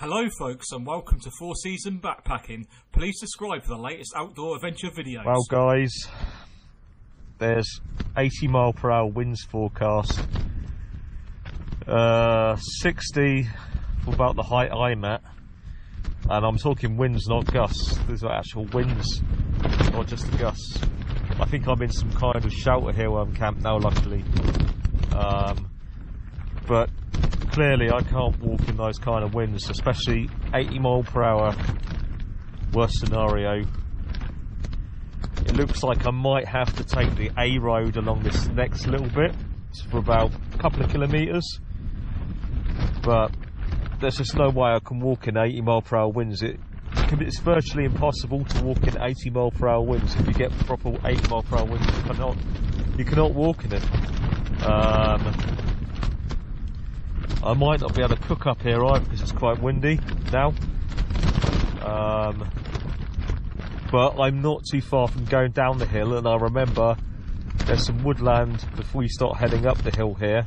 Hello folks and welcome to 4 Season Backpacking. Please subscribe for the latest outdoor adventure videos. Well guys, there's 80-mile-per-hour winds forecast, 60 for about the height I'm at, and I'm talking winds, not gusts. These are actual winds, not just the gusts. I think I'm in some kind of shelter here where I'm camped now, luckily, but clearly I can't walk in those kind of winds, especially 80-mile-per-hour. Worst scenario. It looks like I might have to take the A road along this next little bit. It's for about a couple of kilometres, but there's just no way I can walk in 80-mile-per-hour winds. It's virtually impossible to walk in 80-mile-per-hour winds. If you get proper 80-mile-per-hour winds, you cannot walk in it. I might not be able to cook up here either because it's quite windy now, but I'm not too far from going down the hill, and I remember there's some woodland before you start heading up the hill here.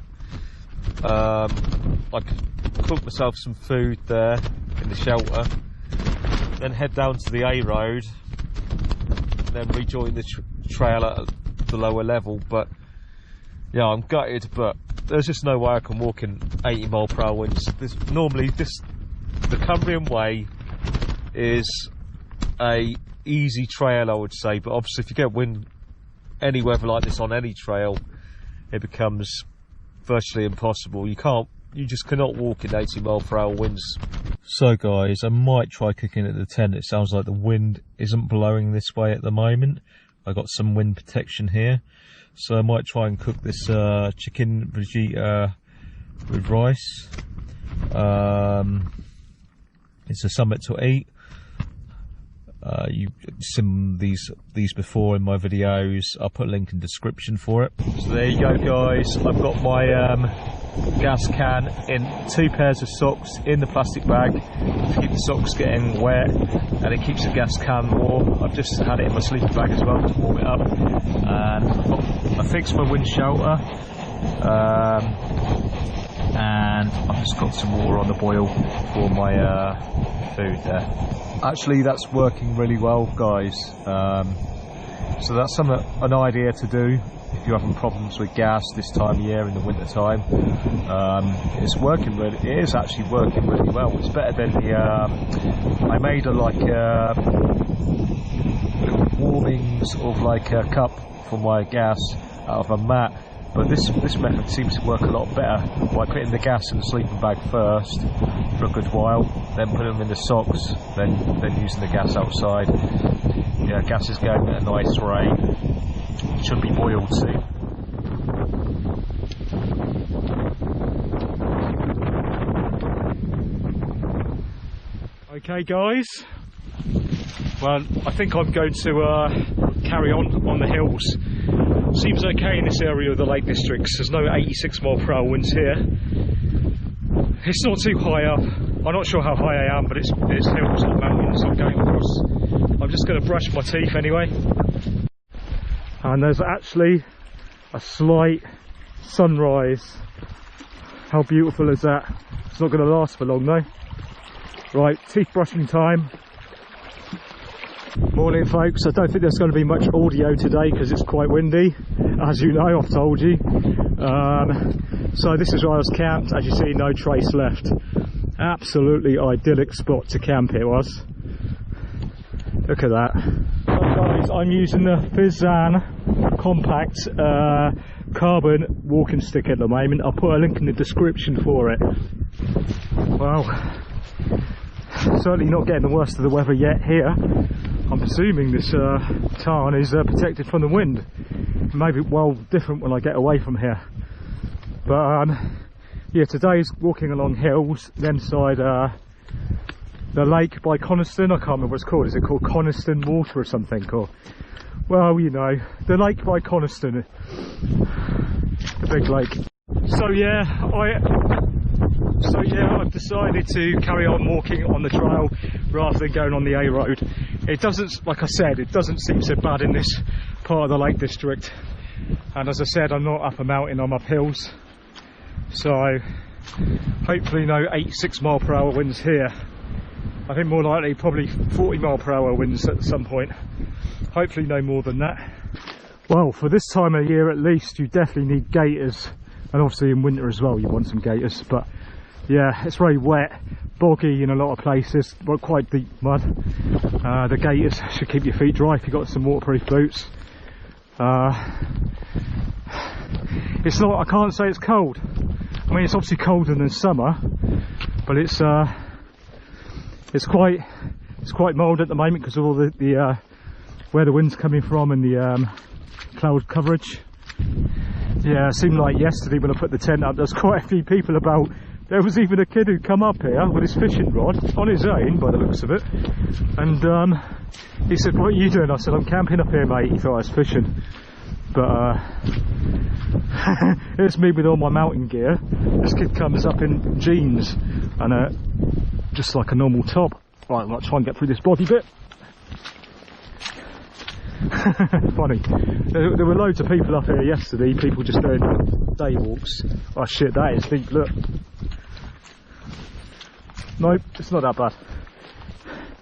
I could cook myself some food there in the shelter, then head down to the A road, and then rejoin the trail at the lower level. But yeah, I'm gutted, but there's just no way I can walk in 80-mile-per-hour winds. Normally, the Cumbrian Way is a easy trail, I would say, but obviously if you get any weather like this on any trail, it becomes virtually impossible. You just cannot walk in 80-mile-per-hour winds. So guys, I might try cooking at the tent. It sounds like the wind isn't blowing this way at the moment. I got some wind protection here, so I might try and cook this chicken vegeta with rice. It's a summit to eat. You've seen these before in my videos. I'll put a link in the description for it. So there you go guys, I've got my gas can in 2 pairs of socks in the plastic bag to keep the socks getting wet, and it keeps the gas can warm. I've just had it in my sleeping bag as well to warm it up, and I fixed my wind shelter, and I've just got some water on the boil for my food there. Actually, that's working really well guys, so that's an idea to do if you're having problems with gas this time of year in the winter time. It's working really. It is actually working really well. It's better than the I made little warming sort of like a cup for my gas out of a mat, but this method seems to work a lot better by putting the gas in the sleeping bag first for a good while, then putting them in the socks, then using the gas outside. Yeah, gas is going at a nice rate. It should be boiled soon. Okay guys, well I think I'm going to carry on the hills. Seems okay in this area of the Lake Districts. There's no 86-mile-per-hour winds here. It's not too high up. I'm not sure how high I am, but it's hills, not mountains I'm going across. I'm just going to brush my teeth anyway. And there's actually a slight sunrise. How beautiful is that? It's not going to last for long though. Right, teeth brushing time. Morning folks, I don't think there's going to be much audio today because it's quite windy, as you know, I've told you. So this is where I was camped. As you see, no trace left. Absolutely idyllic spot to camp it was. Look at that. So guys, I'm using the Fizzan compact carbon walking stick at the moment. I'll put a link in the description for it. Well, certainly not getting the worst of the weather yet here. I'm assuming this tarn is protected from the wind. Maybe well different when I get away from here. But yeah, today's walking along hills, then side the lake by Coniston. I can't remember what it's called. Is it called Coniston Water or something? Or, well, you know, the lake by Coniston, the big lake. So yeah, I've decided to carry on walking on the trail rather than going on the A road. It doesn't, like I said, it doesn't seem so bad in this part of the Lake District. And as I said, I'm not up a mountain, I'm up hills. So Hopefully no 86 mile per hour winds here. I think more likely probably 40 mile per hour winds at some point. Hopefully no more than that. Well, for this time of year at least, you definitely need gaiters, and obviously in winter as well you want some gaiters. But yeah, it's very wet, boggy in a lot of places, but quite deep mud. The gaiters should keep your feet dry if you've got some waterproof boots. It's not, I can't say it's cold. I mean, it's obviously colder than summer, but it's quite mild at the moment because of all the where the wind's coming from and the cloud coverage. Yeah, it seemed like yesterday when I put the tent up, there's quite a few people about. There was even a kid who come up here with his fishing rod on his own, by the looks of it, and he said, "What are you doing?" I said, "I'm camping up here, mate." He thought I was fishing, but it's me with all my mountain gear. This kid comes up in jeans and just like a normal top. Right, I'm going to try and get through this body bit. Funny. There were loads of people up here yesterday, people just doing day walks. Oh shit, that is deep, look. Nope, it's not that bad.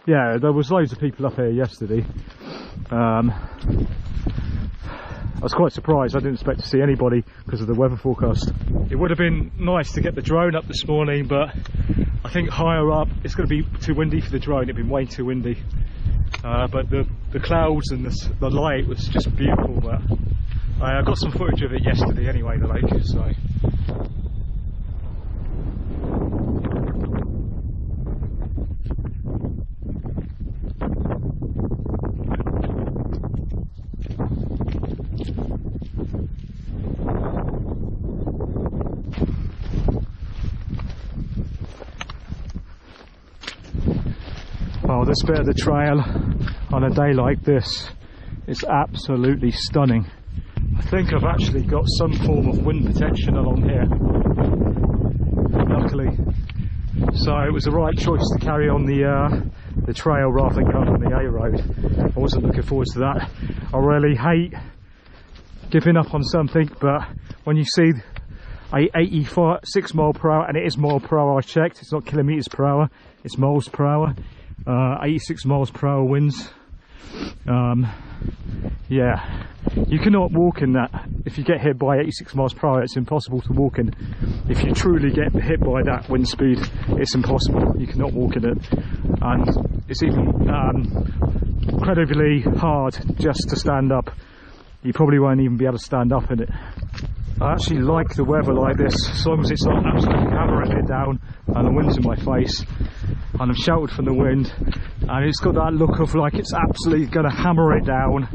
Yeah, there was loads of people up here yesterday. I was quite surprised, I didn't expect to see anybody because of the weather forecast. It would have been nice to get the drone up this morning, but I think higher up it's going to be too windy for the drone. It'd been way too windy. But the clouds and the light was just beautiful. But I got some footage of it yesterday anyway, the lake, so. Oh, this bit of the trail on a day like this is absolutely stunning. I think I've actually got some form of wind protection along here, luckily. So it was the right choice to carry on the trail rather than going on the A road. I wasn't looking forward to that. I really hate giving up on something, but when you see a 86 mile per hour, and it is mile per hour, I checked, it's not kilometres per hour, it's miles per hour. 86 miles per hour winds. Yeah, you cannot walk in that. If you get hit by 86 miles per hour, it's impossible to walk in. If you truly get hit by that wind speed, it's impossible. You cannot walk in it, and it's even incredibly hard just to stand up. You probably won't even be able to stand up in it. I actually like the weather like this, as long as it's not absolutely hammering it down and the wind's in my face and I'm sheltered from the wind, and it's got that look of like it's absolutely going to hammer it down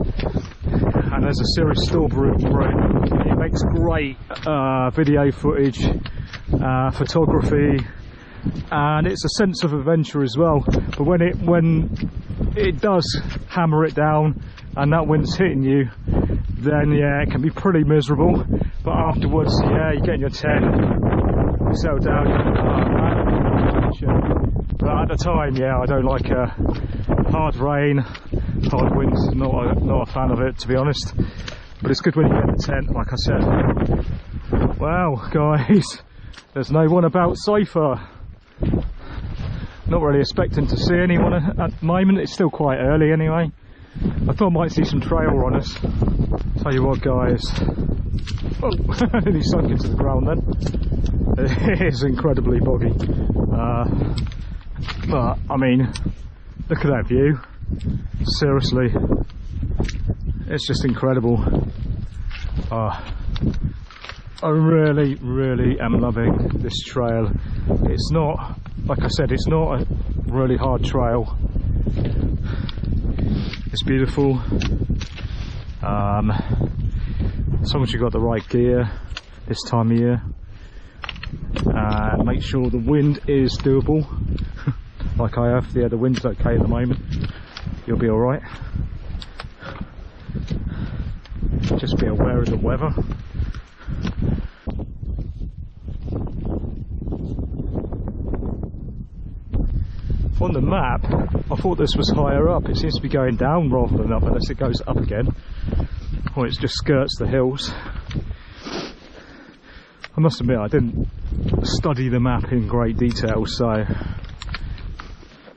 and there's a serious storm brewing. It makes great video footage, photography, and it's a sense of adventure as well. But when it does hammer it down and that wind's hitting you, then yeah, it can be pretty miserable. But afterwards, yeah, you get in your tent, you settle down, but at the time, yeah, I don't like hard rain, hard winds. Not a fan of it, to be honest. But it's good when you get in the tent, like I said. Wow, guys, there's no one about so far. Not really expecting to see anyone at the moment. It's still quite early anyway. I thought I might see some trail runners. Tell you what, guys. Oh, he sunk into the ground then. It is incredibly boggy. But, I mean, look at that view. Seriously. It's just incredible. I really, really am loving this trail. It's not, like I said, it's not a really hard trail. It's beautiful. As long as you've got the right gear this time of year, make sure the wind is doable. Like I have. Yeah, the wind's okay at the moment. You'll be alright. Just be aware of the weather. On the map, I thought this was higher up. It seems to be going down rather than up, unless it goes up again, or it just skirts the hills. I must admit I didn't study the map in great detail, so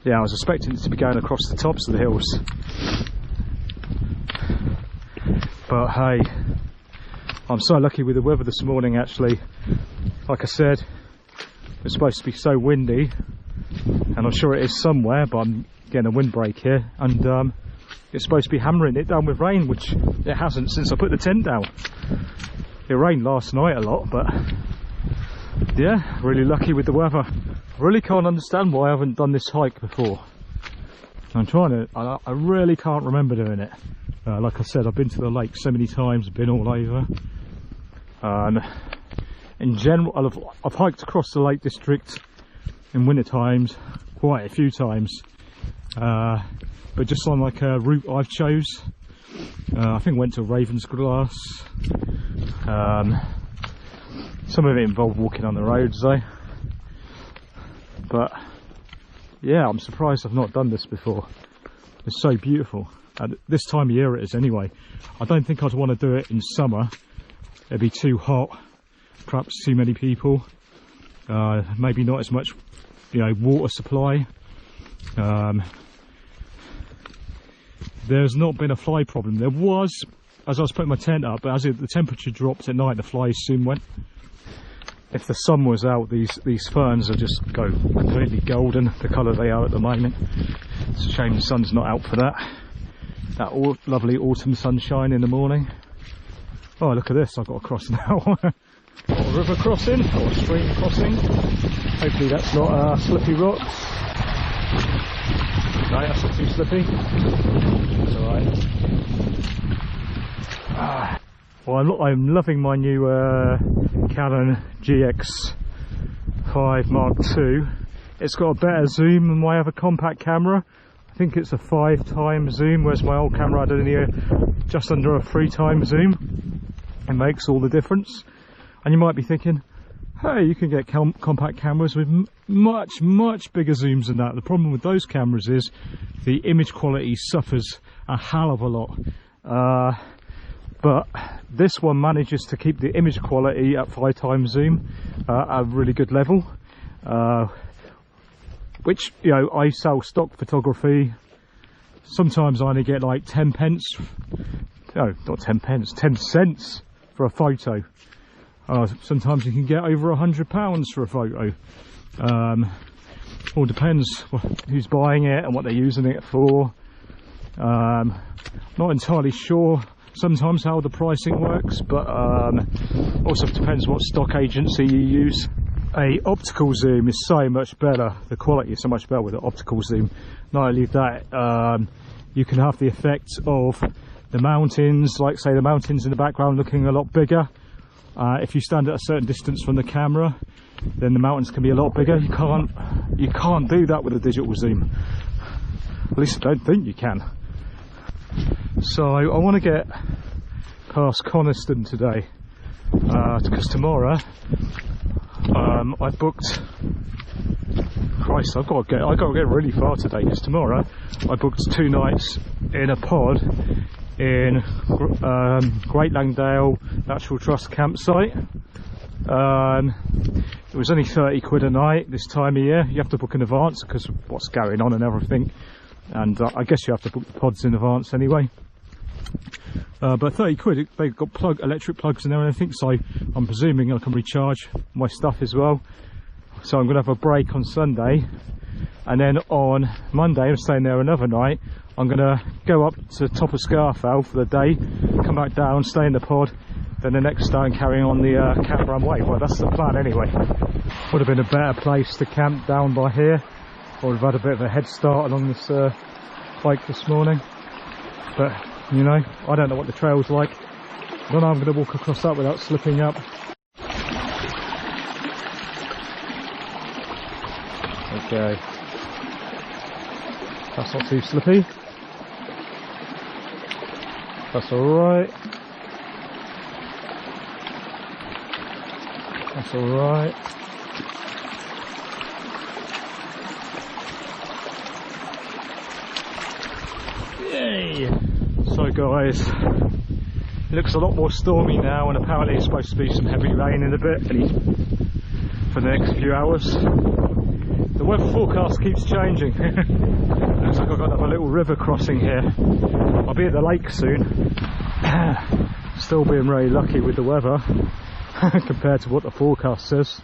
yeah, I was expecting it to be going across the tops of the hills, but hey, I'm so lucky with the weather this morning. Actually, like I said, it's supposed to be so windy, and I'm sure it is somewhere, but I'm getting a windbreak here, and it's supposed to be hammering it down with rain, which it hasn't since I put the tent down. It rained last night a lot, but yeah, really lucky with the weather. Really can't understand why I haven't done this hike before. I'm trying to, I really can't remember doing it. Like I said, I've been to the lake so many times, been all over. In general, I've hiked across the Lake District in winter times quite a few times, but just on like a route I've chose. I think I went to Ravensglass. Some of it involved walking on the roads though, but yeah, I'm surprised I've not done this before. It's so beautiful, and this time of year it is anyway. I don't think I'd want to do it in summer. It'd be too hot, perhaps too many people, maybe not as much, you know, water supply. There's not been a fly problem. There was as I was putting my tent up, but as the temperature dropped at night, the flies soon went. If the sun was out, these ferns will just go completely golden, the colour they are at the moment. It's a shame the sun's not out for that lovely autumn sunshine in the morning. Oh, look at this, I've got to cross now. Got a river crossing, or a stream crossing. Hopefully that's not slippy rocks. No, that's not too slippy. That's alright. Well, I'm loving my new Canon GX5 Mark II. It's got a better zoom than my other compact camera. I think it's a 5x zoom, whereas my old camera had only just under a 3x zoom. It makes all the difference. And you might be thinking, hey, you can get compact cameras with much bigger zooms than that. The problem with those cameras is the image quality suffers a hell of a lot. But this one manages to keep the image quality at 5x zoom at a really good level. Which, you know, I sell stock photography. Sometimes I only get like 10 pence. No, not 10 pence, 10 cents for a photo. Sometimes you can get over £100 for a photo. All depends who's buying it and what they're using it for. Not entirely sure sometimes how the pricing works, but also depends what stock agency you use. A optical zoom is so much better. The quality is so much better with an optical zoom. Not only that, you can have the effect of the mountains, like say the mountains in the background looking a lot bigger. If you stand at a certain distance from the camera, then the mountains can be a lot bigger. You can't do that with a digital zoom. At least I don't think you can. So I want to get past Coniston today, because tomorrow I booked. Christ, I've got to get really far today, because tomorrow I booked 2 nights in a pod in Great Langdale Natural Trust campsite. It was only 30 quid a night this time of year. You have to book in advance because of what's going on and everything, and I guess you have to book the pods in advance anyway. But 30 quid, they've got electric plugs and everything, so I'm presuming I can recharge my stuff as well. So I'm going to have a break on Sunday, and then on Monday I'm staying there another night. I'm going to go up to the top of Scarfell for the day, come back down, stay in the pod, then the next day I'm carrying on the Cumbria Way. Well, that's the plan anyway. Would have been a better place to camp down by here, or have had a bit of a head start along this hike this morning. But, you know, I don't know what the trail's like. I don't know I'm going to walk across that without slipping up. Okay. That's not too slippy. That's alright. That's alright. Yay! So guys, It looks a lot more stormy now, and apparently it's supposed to be some heavy rain in a bit for the next few hours. The weather forecast keeps changing. Looks like I've got another little river crossing here. I'll be at the lake soon. Still being really lucky with the weather compared to what the forecast says.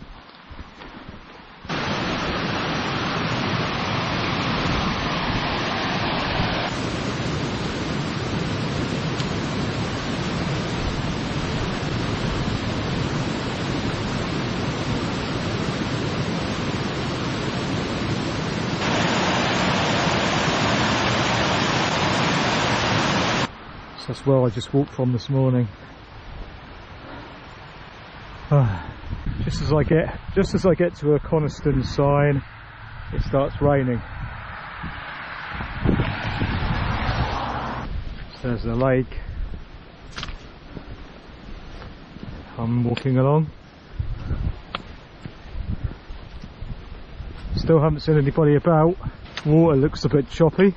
That's where I just walked from this morning. Just as I get to a Coniston sign, it starts raining. So there's the lake. I'm walking along. Still haven't seen anybody about. Water looks a bit choppy.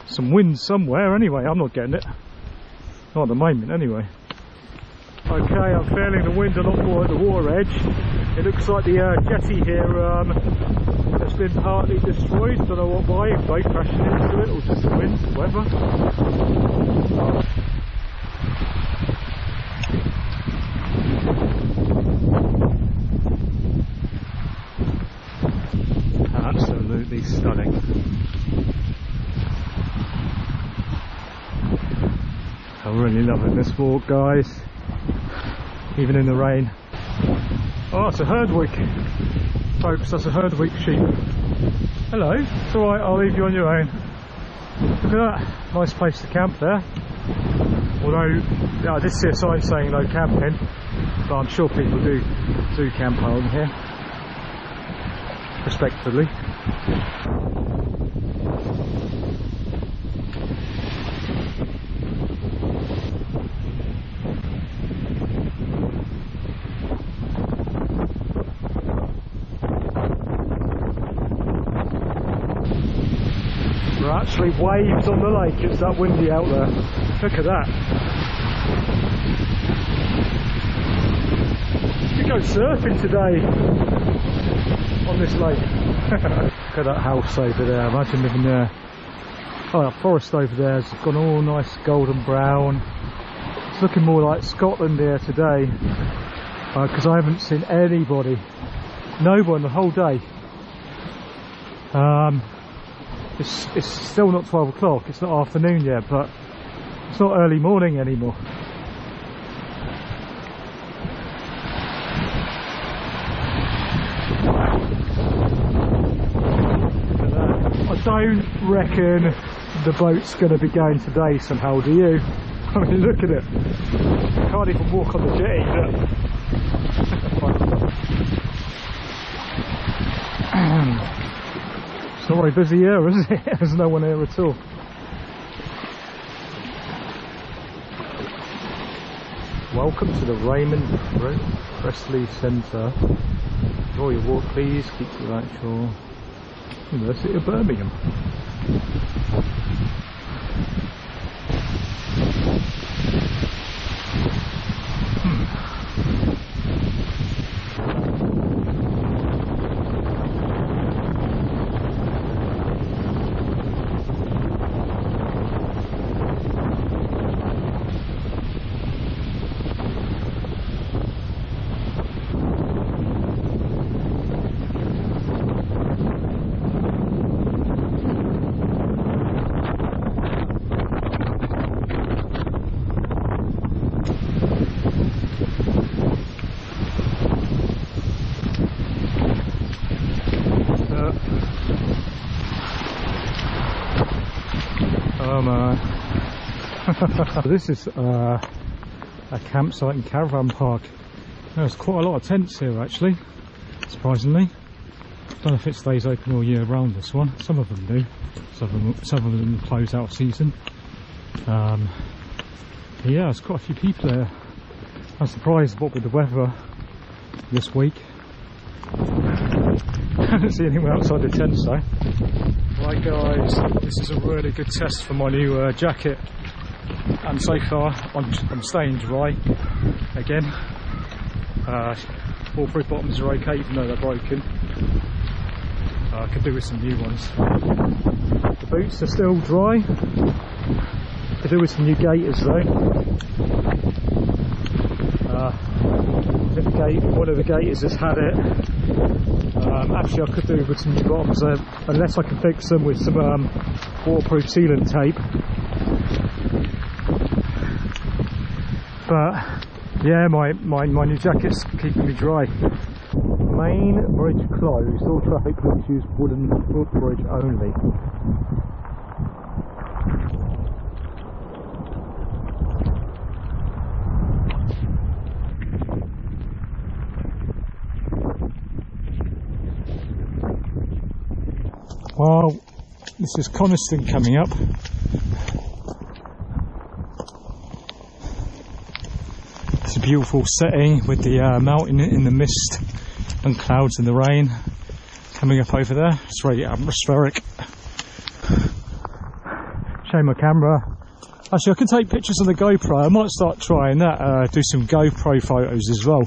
Some wind somewhere anyway, I'm not getting it. Not at the moment anyway. Okay, I'm feeling the wind a lot more at the water edge. It looks like the jetty here has been partly destroyed. Don't know what by, boat crashing into it or just the wind, weather. Absolutely stunning. I'm really loving this walk, guys, even in the rain. Oh, it's a herdwick, folks, that's a herdwick sheep. Hello, it's alright, I'll leave you on your own. Look at that, nice place to camp there. Although, yeah, I did see a sign saying no camping, but I'm sure people do camp along here, respectfully. There are actually waves on the lake, it's that windy out there. Look at that. You go surfing today on this lake. Look at that house over there, imagine living there. Oh, that forest over there has gone all nice golden brown. It's looking more like Scotland here today, because I haven't seen anybody, no one the whole day. It's still not 12 o'clock, it's not afternoon yet, but it's not early morning anymore. I don't reckon the boat's going to be going today somehow, do you? I mean, look at it. I can't even walk on the jetty. It's not very busy here, is it? There's no one here at all. Welcome to the Raymond Presley Centre. Enjoy your walk, please. Keep to the actual University of Birmingham. This is a campsite and caravan park. There's quite a lot of tents here actually, surprisingly. Don't know if it stays open all year round, this one. Some of them do, some of them close out of season. Yeah, there's quite a few people here. I'm surprised what with the weather this week. I don't see anyone outside the tents though. Right guys, this is a really good test for my new jacket, and so far I'm staying dry again. Waterproof bottoms are okay even though they're broken. I could do with some new ones. The boots are still dry. Could do with some new gaiters though. One of the gaiters has had it. Actually I could do with some new bottoms unless I can fix them with some waterproof sealant tape. But yeah, my new jacket's keeping me dry. Main bridge closed. All traffic please use wooden footbridge only. Well, this is Coniston coming up. It's a beautiful setting with the mountain in the mist and clouds in the rain coming up over there. It's very atmospheric. Shame my camera. Actually I can take pictures on the GoPro. I might start trying that, do some GoPro photos as well,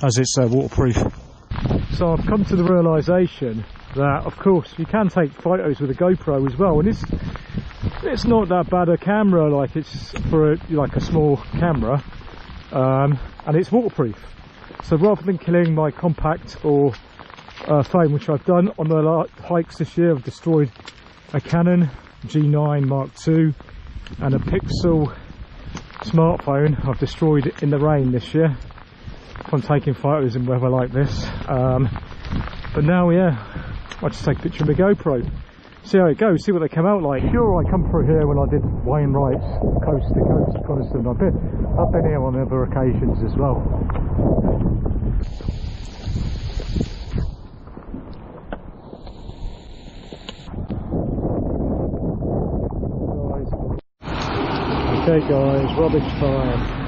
as it's waterproof. So I've come to the realisation that of course you can take photos with a GoPro as well, and it's not that bad a camera, like it's for like a small camera, and it's waterproof. So rather than killing my compact or phone, which I've done on the hikes this year, I've destroyed a Canon G9 Mark II and a Pixel smartphone I've destroyed in the rain this year from taking photos in weather like this. But now, yeah, I just take a picture of my GoPro, see how it goes, see what they come out like. Sure, I come through here when I did Wainwright's coast to coast Coniston. I've been here on other occasions as well. Okay guys, rubbish time.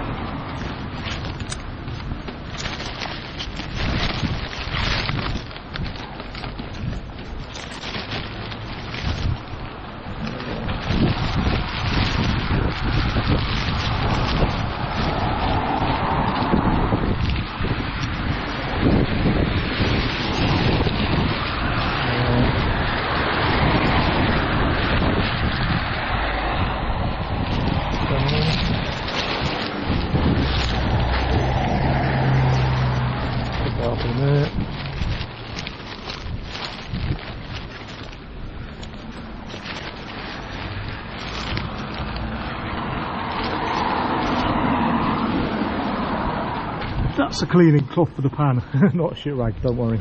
That's a cleaning cloth for the pan, not a shit rag, don't worry.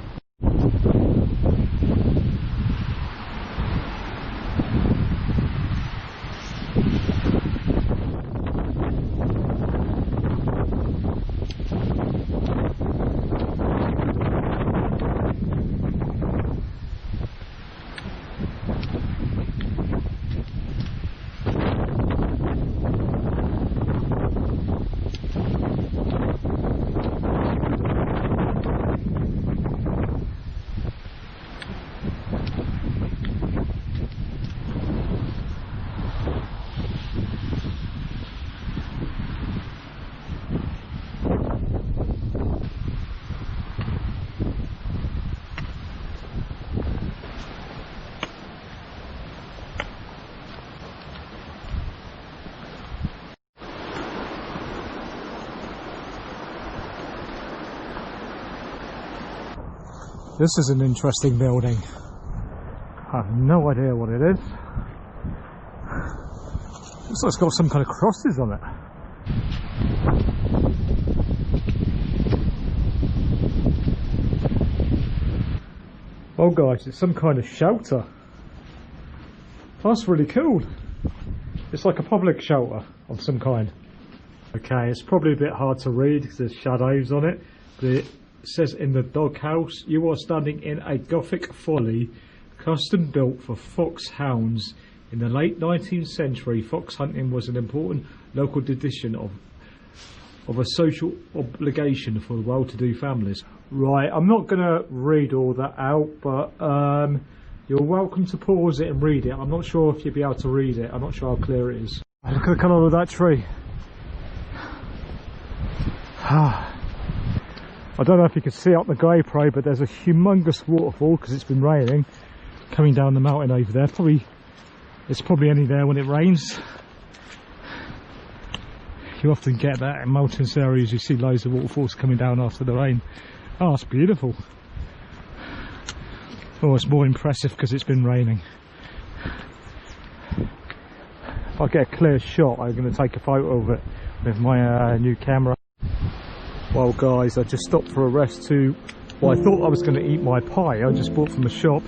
This is an interesting building. I have no idea what it is. Looks like it's got some kind of crosses on it. Oh guys, it's some kind of shelter. That's really cool. It's like a public shelter of some kind. Okay, it's probably a bit hard to read because there's shadows on it. But it says in the doghouse, you are standing in a Gothic folly custom built for fox hounds. In the late 19th century, fox hunting was an important local tradition of a social obligation for well-to-do families. Right, I'm not going to read all that out, but You're welcome to pause it and read it. I'm not sure if you'll be able to read it. I'm not sure how clear it is. Look at the colour of that tree. I don't know if you can see up the GoPro, but there's a humongous waterfall because it's been raining coming down the mountain over there. It's probably only there when it rains. You often get that in mountainous areas. You see loads of waterfalls coming down after the rain. Oh, it's beautiful. Oh, it's more impressive because it's been raining. If I get a clear shot, I'm going to take a photo of it with my new camera. Well guys, I just stopped for a rest well, I thought I was going to eat my pie I just bought from the shop.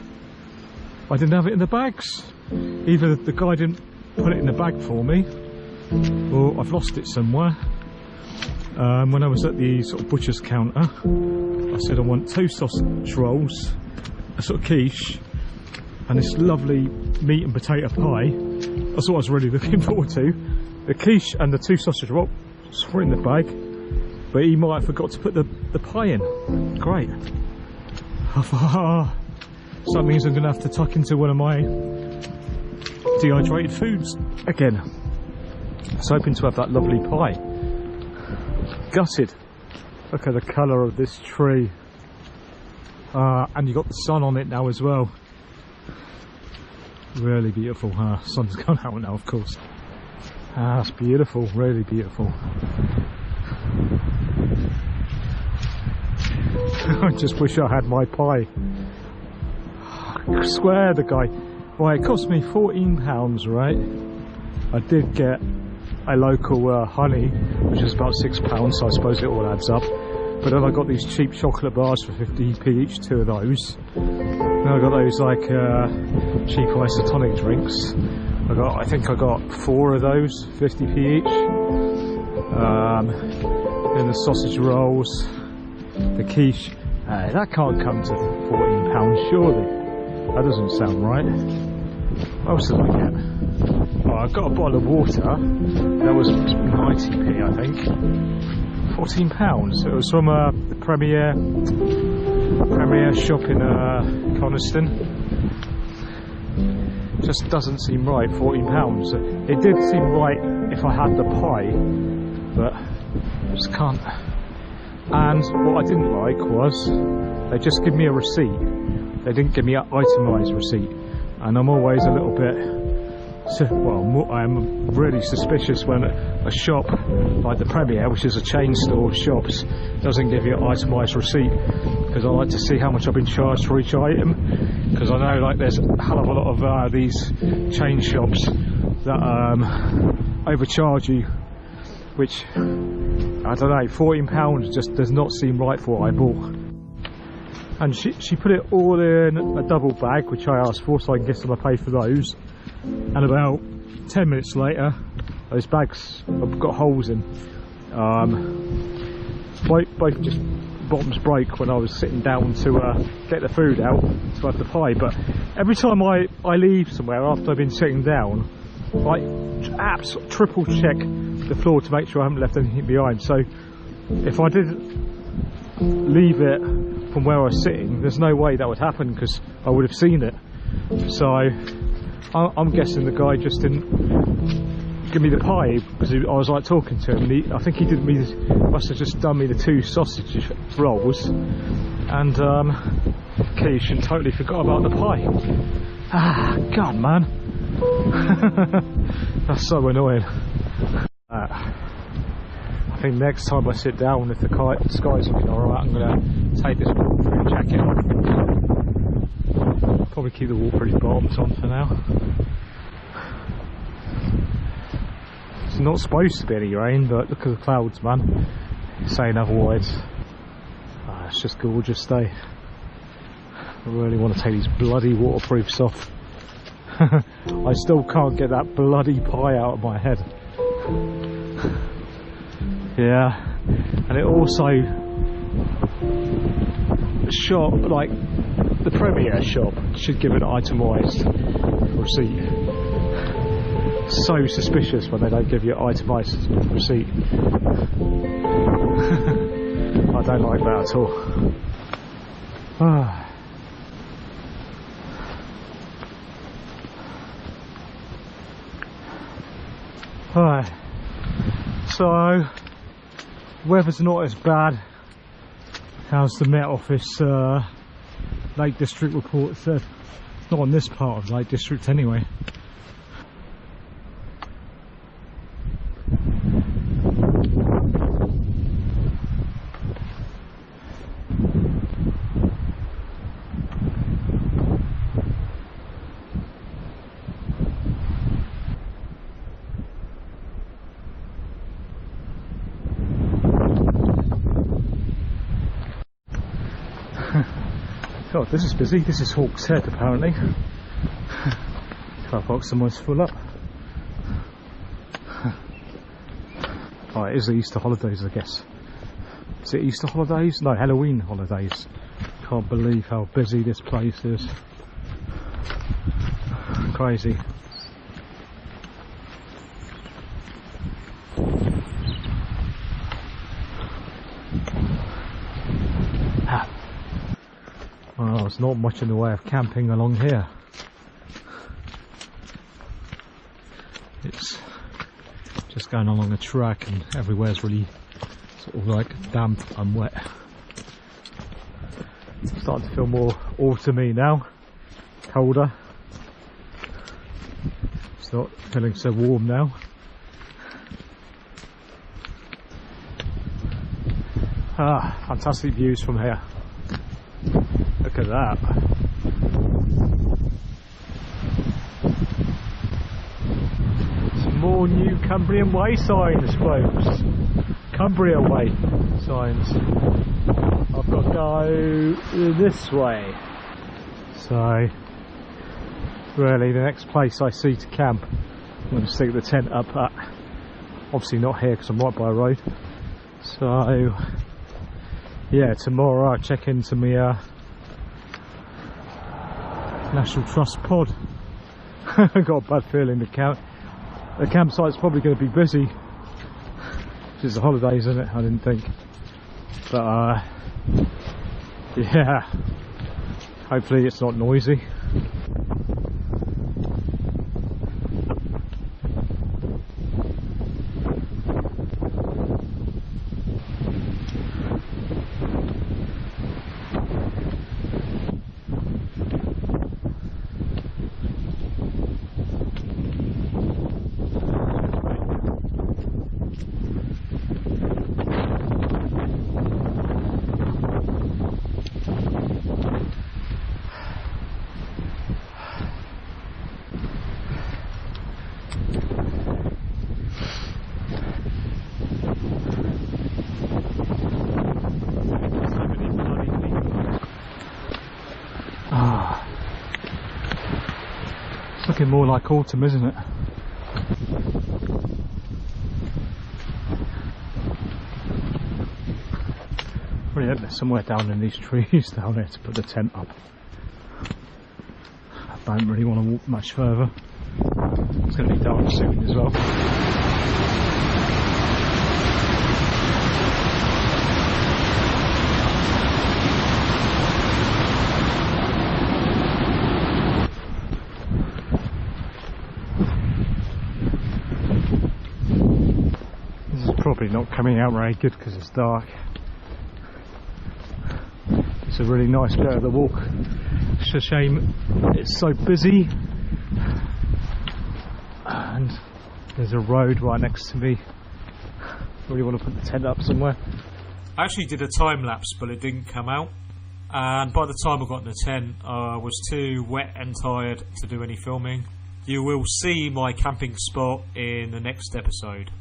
I didn't have it in the bags. Either the guy didn't put it in the bag for me, or I've lost it somewhere. When I was at the sort of butcher's counter, I said I want 2 sausage rolls, a sort of quiche, and this lovely meat and potato pie. That's what I was really looking forward to. The quiche and the 2 sausage rolls were in the bag, but he might have forgot to put the pie in. Great. I thought, so that means I'm going to have to tuck into one of my dehydrated foods again. I was hoping to have that lovely pie. Gutted. Look at the colour of this tree. And you got the sun on it now as well. Really beautiful. Sun's gone out now, of course. It's beautiful, really beautiful. I just wish I had my pie. I swear the guy. Right, it cost me £14, right? I did get a local honey, which is about £6, so I suppose it all adds up. But then I got these cheap chocolate bars for 50p each, 2 of those. Then I got those like cheap isotonic drinks. I think I got 4 of those, 50p each. Then the sausage rolls, the quiche. That can't come to £14, surely. That doesn't sound right. What else did I get? Oh, I got a bottle of water. That was 90p, I think. £14. It was from the Premier shop in Coniston. Just doesn't seem right. £14. It did seem right if I had the pie, but I just can't. And what I didn't like was they just give me a receipt. They didn't give me an itemised receipt, and I'm always a little bit, well, I'm really suspicious when a shop like the Premier, which is a chain store of shops, doesn't give you an itemised receipt, because I like to see how much I've been charged for each item, because I know like there's a hell of a lot of these chain shops that overcharge you, which, I don't know, £14 just does not seem right for what I bought. And she put it all in a double bag, which I asked for, so I can guess I pay for those. And about 10 minutes later, those bags have got holes in. Both just bottoms broke when I was sitting down to get the food out to have the pie. But every time I leave somewhere after I've been sitting down, I triple check the floor to make sure I haven't left anything behind. So if I did leave it from where I was sitting, there's no way that would happen because I would have seen it. So I'm guessing the guy just didn't give me the pie because I was like talking to him, and I think he must have just done me the 2 sausage rolls and quiche and totally forgot about the pie. God, man. That's so annoying. I think next time I sit down, if the sky's looking alright, I'm going to take this waterproof jacket off. Probably keep the waterproof bottoms on for now. It's not supposed to be any rain, but look at the clouds, man. It's saying otherwise. It's just gorgeous day. I really want to take these bloody waterproofs off. I still can't get that bloody pie out of my head. Yeah, and it also shop, like the Premier shop, should give an itemised receipt. So suspicious when they don't give you an itemised receipt. I don't like that at all. Alright, so weather's not as bad as the Met Office Lake District report said. It's not on this part of Lake District anyway. God, this is busy. This is Hawk's Head apparently. Car park somewhere's full up. Oh, it is the Easter holidays, I guess. Is it Easter holidays? No, Halloween holidays. Can't believe how busy this place is. Crazy. Well, there's not much in the way of camping along here. It's just going along a track and everywhere's really sort of like damp and wet. It's starting to feel more autumny now, colder. It's not feeling so warm now. Ah, fantastic views from here. Look at that. Some more new Cumbrian Way signs, folks. Cumbria Way signs. I've got to go this way. So, really, the next place I see to camp, I'm going to stick the tent up at. Obviously not here because I'm right by a road. So, yeah, tomorrow I'll check into my National Trust pod. I've got a bad feeling the campsite's probably going to be busy. It's the holidays, isn't it? I didn't think. But yeah, hopefully it's not noisy. Looking more like autumn, isn't it? Probably there's somewhere down in these trees down there to put the tent up. I don't really want to walk much further. It's going to be dark soon as well. Probably not coming out very good because it's dark. It's a really nice bit of the walk. It's a shame it's so busy and there's a road right next to me. Really want to put the tent up somewhere. I actually did a time lapse but it didn't come out, and by the time I got in the tent I was too wet and tired to do any filming. You will see my camping spot in the next episode.